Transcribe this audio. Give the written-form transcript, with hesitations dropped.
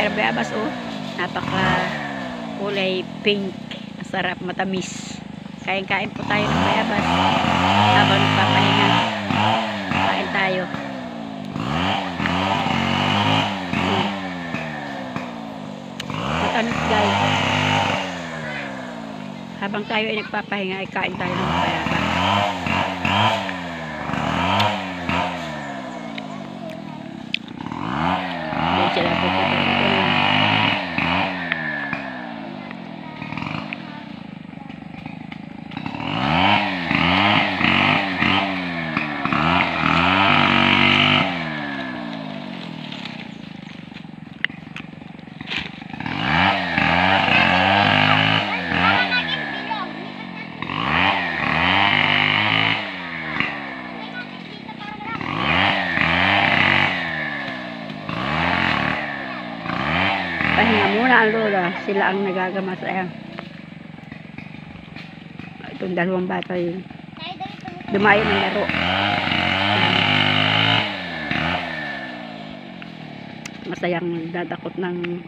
tayo ng bayabas, oh. Napaka kulay pink. Masarap, matamis. Kain-kain po tayo ng bayabas. Habang nagpapahinga. Kain tayo. Matamis, guys. Habang tayo ay nagpapahinga, ay kain tayo ng bayabas. Doon sila po po. Pahinga muna ang lola. Sila ang nagagama sa ayan. Itong dalawang bata yun. Dumayo ng laro. Masayang dadakot ng